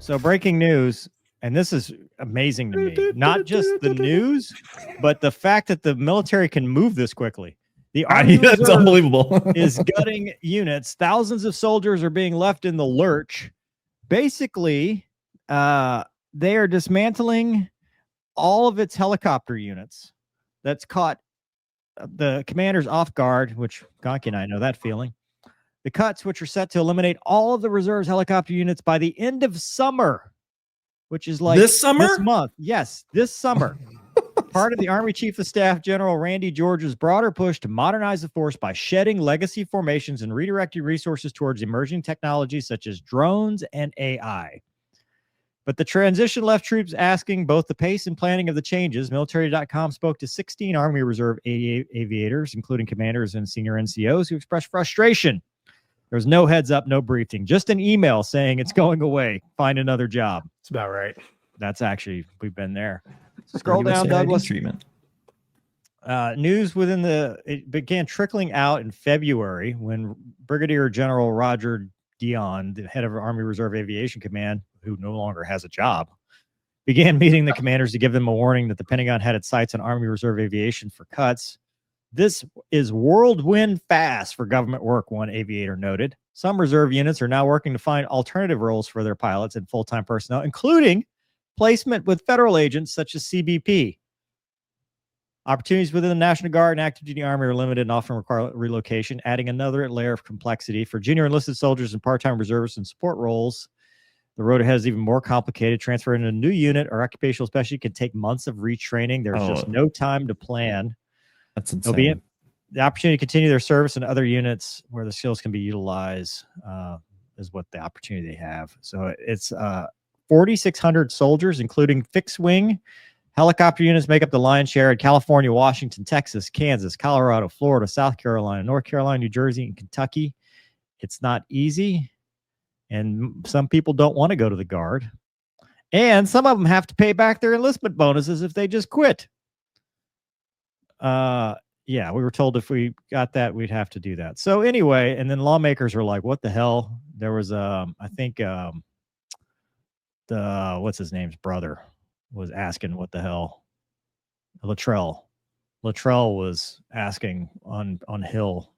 So breaking news, and this is amazing to me. Not just the news, but the fact that the military can move this quickly. The Army That's Reserve unbelievable. is gutting units. Thousands of soldiers are being left in the lurch. Basically, they are dismantling all of its helicopter units. That's caught the commanders off guard, which Gonky and I know that feeling. The cuts, which are set to eliminate all of the reserve's helicopter units by the end of summer, which is like this summer? This month. Yes, this summer. Part of the Army Chief of Staff General Randy George's broader push to modernize the force by shedding legacy formations and redirecting resources towards emerging technologies such as drones and AI. But the transition left troops asking both the pace and planning of the changes. Military.com spoke to 16 Army Reserve aviators, including commanders and senior NCOs, who expressed frustration. There was no heads up, no briefing, just an email saying it's going away. Find another job. That's about right. That's actually, we've been there. Scroll down, Douglas. Treatment. News it began trickling out in February when Brigadier General Roger Dion, the head of Army Reserve Aviation Command, who no longer has a job, began meeting the commanders to give them a warning that the Pentagon had its sights on Army Reserve Aviation for cuts. This is whirlwind fast for government work, one aviator noted. Some reserve units are now working to find alternative roles for their pilots and full-time personnel, including placement with federal agents such as CBP. Opportunities within the National Guard and active duty Army are limited and often require relocation, adding another layer of complexity. For junior enlisted soldiers and part-time reservists and support roles, the road ahead is even more complicated. Transferring to a new unit or occupational specialty can take months of retraining. There's just no time to plan. That's insane. The opportunity to continue their service in other units where the skills can be utilized is what the opportunity they have. So it's 4,600 soldiers, including fixed-wing helicopter units, make up the lion's share in California, Washington, Texas, Kansas, Colorado, Florida, South Carolina, North Carolina, New Jersey, and Kentucky. It's not easy, and some people don't want to go to the Guard. And some of them have to pay back their enlistment bonuses if they just quit. Yeah, we were told if we got that, we'd have to do that. So anyway, and then lawmakers were like, what the hell? There was, I think, what's his name's brother was asking what the hell. Luttrell was asking on Hill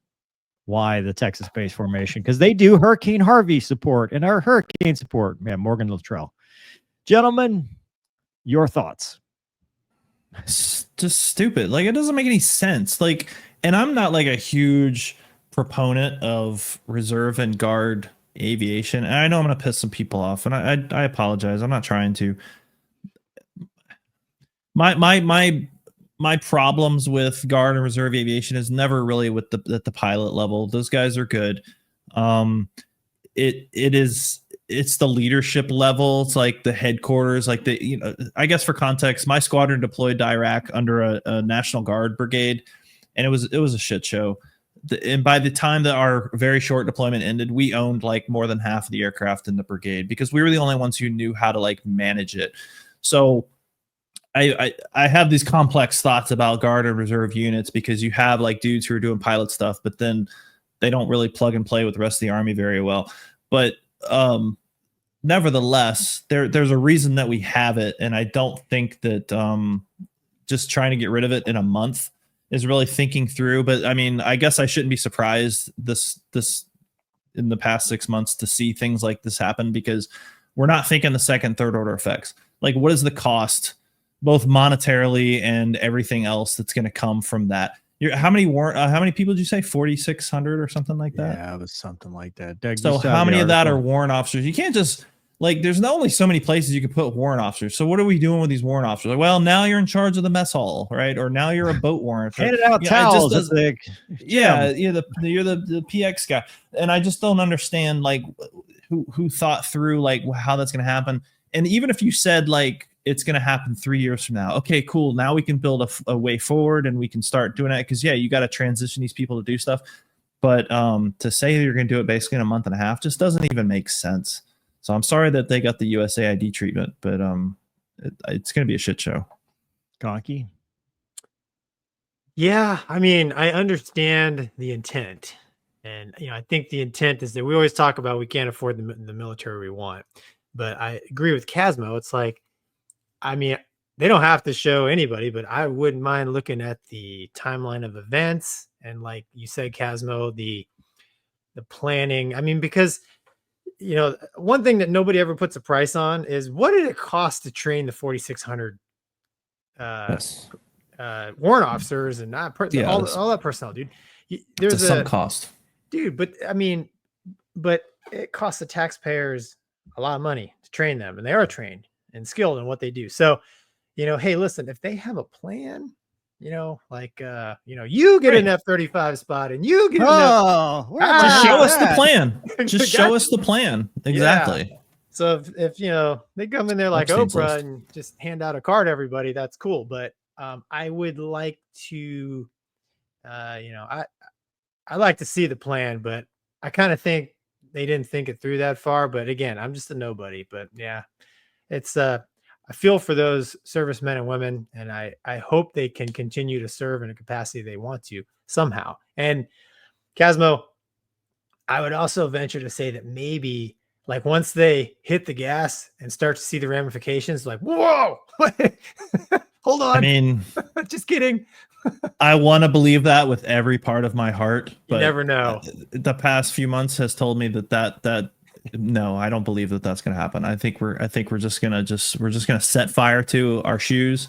why the Texas base formation, because they do Hurricane Harvey support and our hurricane support. Yeah, Morgan Luttrell. Gentlemen, your thoughts. It's just stupid. Like, it doesn't make any sense. Like, and I'm not like a huge proponent of reserve and guard aviation. And I know I'm going to piss some people off, and I apologize. I'm not trying to. My problems with guard and reserve aviation is never really with at the pilot level. Those guys are good. It's the leadership level. It's like the headquarters, like I guess for context, my squadron deployed to Iraq under a National Guard brigade, and it was a shit show. And by the time that our very short deployment ended, we owned like more than half of the aircraft in the brigade because we were the only ones who knew how to like manage it. So I have these complex thoughts about guard and reserve units because you have like dudes who are doing pilot stuff, but then they don't really plug and play with the rest of the Army very well. But nevertheless, there's a reason that we have it, and I don't think that just trying to get rid of it in a month is really thinking through. But I mean, I guess I shouldn't be surprised this in the past 6 months to see things like this happen because we're not thinking the second, third order effects. Like, what is the cost, both monetarily and everything else that's going to come from that? How many people did you say? 4,600 or something like that? Yeah, it was something like that. Doug, so how many of that are warrant officers? You can't just like, there's not only so many places you can put warrant officers. So what are we doing with these warrant officers? Like, well, now you're in charge of the mess hall, right? Or now you're a boat warrant. Handed out towels. You're the PX guy. And I just don't understand like who thought through like how that's going to happen. And even if you said like, it's going to happen 3 years from now. Okay, cool. Now we can build a way forward and we can start doing that. Cause yeah, you got to transition these people to do stuff. But to say that you're going to do it basically in a month and a half just doesn't even make sense. So I'm sorry that they got the USAID treatment, but it's going to be a shit show. Gonky. Yeah. I mean, I understand the intent. And, I think the intent is that we always talk about we can't afford the military we want. But I agree with Casmo. It's like, I mean, they don't have to show anybody, but I wouldn't mind looking at the timeline of events and, like you said, Casmo, the planning. I mean, because one thing that nobody ever puts a price on is what did it cost to train the 4,600 Yes. warrant officers and not all that personnel, dude. There's a sunk cost, dude, but I mean, but it costs the taxpayers a lot of money to train them, and they are trained and skilled in what they do. So, hey, listen, if they have a plan, like you get an F-35 spot and you get just show us the plan. Just show us the plan. Exactly. Yeah. So if they come in there like Oprah and just hand out a card to everybody, that's cool. But I would like to, I like to see the plan, but I kind of think they didn't think it through that far. But again, I'm just a nobody. But yeah, it's I feel for those servicemen and women, and I hope they can continue to serve in a capacity they want to somehow. And Casmo, I would also venture to say that maybe like once they hit the gas and start to see the ramifications, like, whoa, hold on. I mean, just kidding. I want to believe that with every part of my heart, but you never know. The past few months has told me that no, I don't believe that that's going to happen. I think we're just going to set fire to our shoes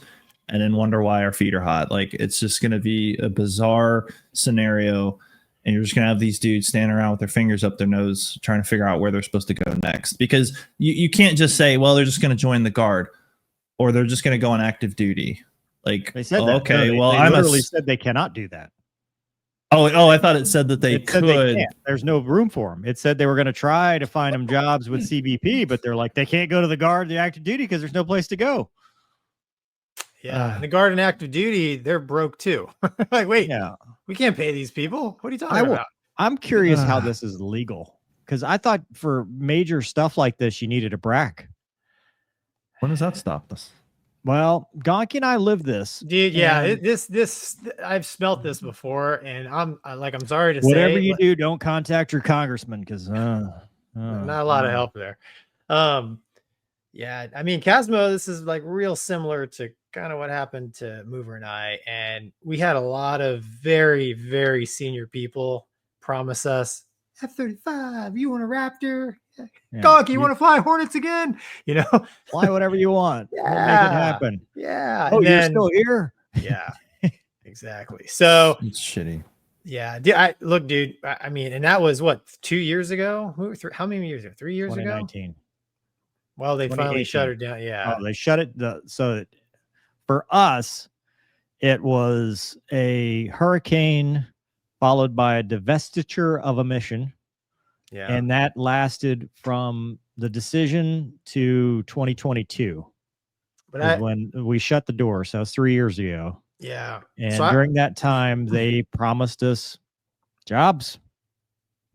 and then wonder why our feet are hot. Like, it's just going to be a bizarre scenario. And you're just going to have these dudes standing around with their fingers up their nose trying to figure out where they're supposed to go next. Because you can't just say, well, they're just going to join the Guard or they're just going to go on active duty. Like, they said okay, no, well, they literally said they cannot do that. Oh, I thought it said that they could. There's no room for them. It said they were going to try to find them jobs with CBP, but they're like, they can't go to the Guard, the active duty, because there's no place to go. Yeah, the Guard and active duty, they're broke too. Like, wait, we can't pay these people. What are you talking about? I'm curious how this is legal, because I thought for major stuff like this, you needed a BRAC. When does that stop us? Well, Gonky and I live this, dude. Yeah, this I've smelt this before, and I'm sorry to say, whatever you do, don't contact your congressman, because not a lot of help there. Yeah, I mean, Casmo, this is like real similar to kind of what happened to Mover and I, and we had a lot of very, very senior people promise us F-35. You want a Raptor? Gonky, you want to fly Hornets again? Fly whatever you want. Yeah, we'll make it happen. Yeah. Oh, you're still here? Yeah, exactly. So it's shitty. Yeah. Look, dude. I mean, and that was what, 2 years ago? How many years ago? 3 years ago? 2019. Well, they finally shut it down. Yeah. Oh, they shut it. So for us, it was a hurricane followed by a divestiture of a mission. Yeah. And that lasted from the decision to 2022. But when we shut the door. So it was 3 years ago. Yeah. And during that time, they promised us jobs.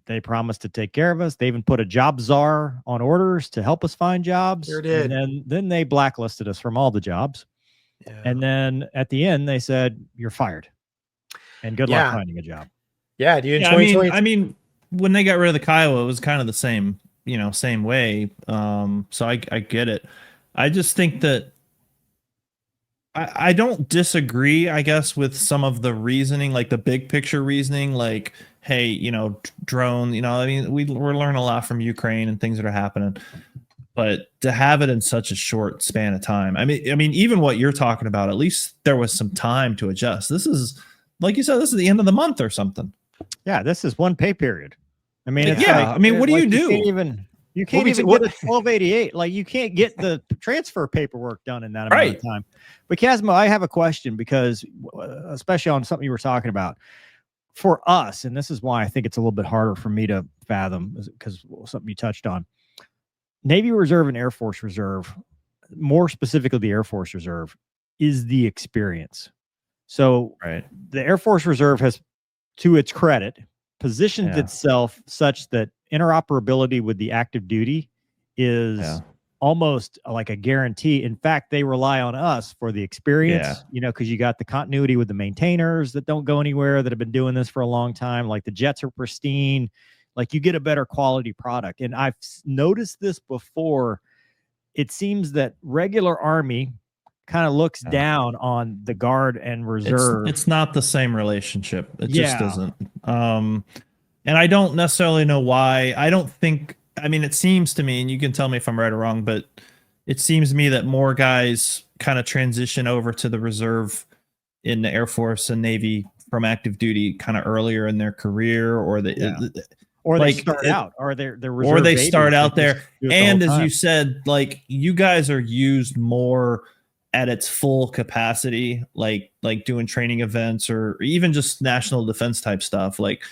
They promised to take care of us. They even put a job czar on orders to help us find jobs. Sure did. And then they blacklisted us from all the jobs. Yeah. And then at the end, they said, you're fired. And good luck finding a job. Yeah, dude. I mean, when they got rid of the Kiowa, it was kind of the same, same way. So I get it. I just think that I don't disagree, I guess, with some of the reasoning, like the big picture reasoning, like, hey, drone, I mean, we're learning a lot from Ukraine and things that are happening, but to have it in such a short span of time, I mean, even what you're talking about, at least there was some time to adjust. This is, like you said, this is the end of the month or something. Yeah, this is one pay period. I mean, it's what do you do? You can't even get a 1288. Like, you can't get the transfer paperwork done in that amount of time. But Casmo, I have a question, because especially on something you were talking about for us, and this is why I think it's a little bit harder for me to fathom, because something you touched on, Navy Reserve and Air Force Reserve, more specifically the Air Force Reserve, is the experience. So the Air Force Reserve has, to its credit, positioned itself such that interoperability with the active duty is almost like a guarantee. In fact, they rely on us for the experience, because you got the continuity with the maintainers that don't go anywhere, that have been doing this for a long time. Like, the jets are pristine. Like, you get a better quality product. And I've noticed this before it seems that regular Army kind of looks down on the Guard and Reserve. It's not the same relationship. It just Yeah. isn't. And I don't necessarily know why. I don't think, I mean, it seems to me, and you can tell me if I'm right or wrong, but it seems to me that more guys kind of transition over to the Reserve in the Air Force and Navy from active duty kind of earlier in their career, or they start out, or they're Reserve or they babies. start out there. And as time. you said, like, you guys are used more at its full capacity, like doing training events or even just national defense type stuff. Like,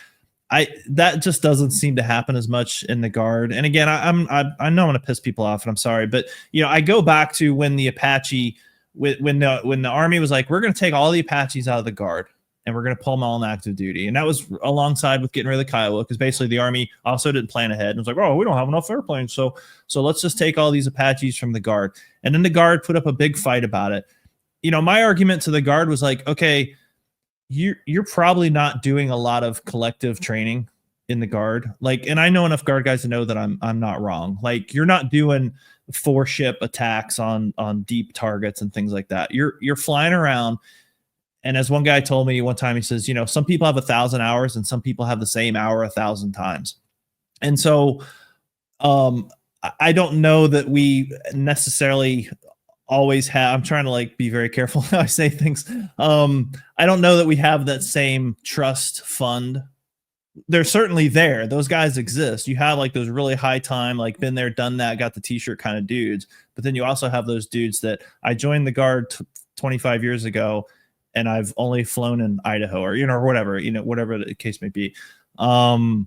that just doesn't seem to happen as much in the Guard. And again, I know I'm going to piss people off, and I'm sorry, but I go back to when the Apache, when the Army was like, we're going to take all the Apaches out of the Guard and we're going to pull them all in active duty. And that was alongside with getting rid of the Kiowa, because basically the Army also didn't plan ahead and was like, oh, we don't have enough airplanes, so let's just take all these Apaches from the Guard. And then the Guard put up a big fight about it. My argument to the Guard was like, okay, you're probably not doing a lot of collective training in the Guard. Like, and I know enough Guard guys to know that I'm not wrong. Like, you're not doing 4-ship attacks on deep targets and things like that. You're flying around. And as one guy told me one time, he says, some people have 1,000 hours and some people have the same hour 1,000 times. And so I don't know that we necessarily always have, I'm trying to like be very careful how I say things. I don't know that we have that same trust fund. They're certainly there. Those guys exist. You have like those really high time, like been there, done that, got the t-shirt kind of dudes. But then you also have those dudes that I joined the Guard 25 years ago and I've only flown in Idaho or, or whatever, whatever the case may be. And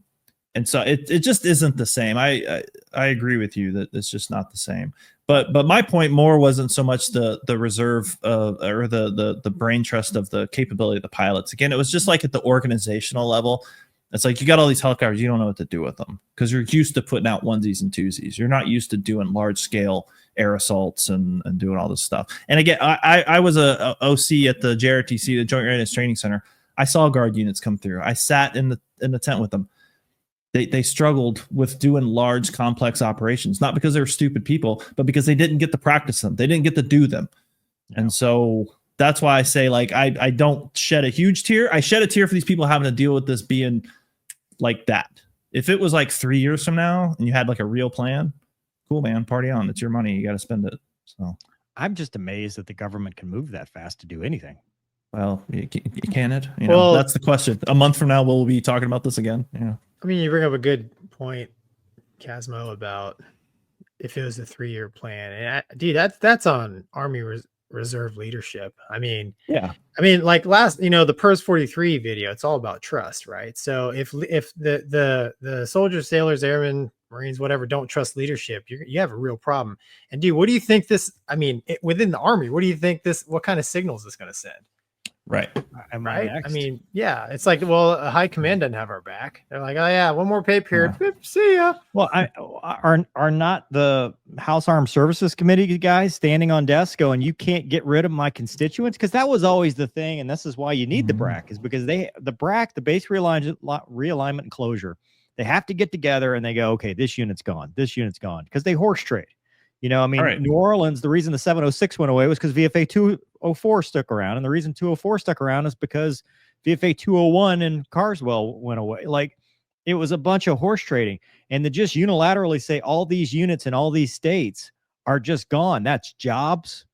so it just isn't the same. I agree with you that it's just not the same. But my point more wasn't so much the Reserve or the brain trust of the capability of the pilots. Again, it was just like at the organizational level. It's like you got all these helicopters, you don't know what to do with them because you're used to putting out onesies and twosies. You're not used to doing large scale air assaults and doing all this stuff. And again, I was a OC at the JRTC, the Joint Readiness Training Center. I saw Guard units come through. I sat in the tent with them. They struggled with doing large, complex operations, not because they were stupid people, but because they didn't get to practice them. They didn't get to do them. Yeah. And so that's why I say, like, I don't shed a huge tear. I shed a tear for these people having to deal with this being like that. If it was like 3 years from now and you had like a real plan, cool, man, party on. It's your money. You got to spend it. So I'm just amazed that the government can move that fast to do anything. Well, can it? Well, that's the question. A month from now, we'll be talking about this again. Yeah. I mean, you bring up a good point, Casmo, about if it was a 3-year plan. And dude, that's on Army Reserve leadership. I mean, yeah. I mean, like the PERS 43 video, it's all about trust, right? So if the soldiers, sailors, airmen, Marines, whatever, don't trust leadership, you have a real problem. And dude, what do you think within the Army, what kind of signals is going to send? Right. Right. I mean, yeah, it's like, well, a high command doesn't have our back. They're like, oh yeah, one more pay period. Yeah. See ya. Well, are not the House Armed Services Committee guys standing on desks going, you can't get rid of my constituents? Because that was always the thing. And this is why you need the BRAC, is because the base realignment and closure, they have to get together and they go, okay, this unit's gone. This unit's gone. Because they horse trade. I mean, right. New Orleans, the reason the 706 went away was because VFA 204 stuck around. And the reason 204 stuck around is because VFA 201 in Carswell went away. Like, it was a bunch of horse trading. And to just unilaterally say all these units in all these states are just gone, that's jobs.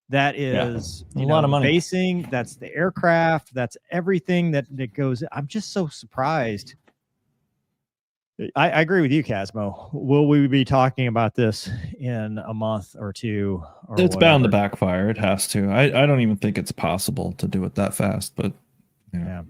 That is a lot of money. Basing, that's the aircraft, that's everything that goes. I'm just so surprised. I agree with you, Casmo. Will we be talking about this in a month or two? It's bound to backfire. It has to. I don't even think it's possible to do it that fast, but yeah.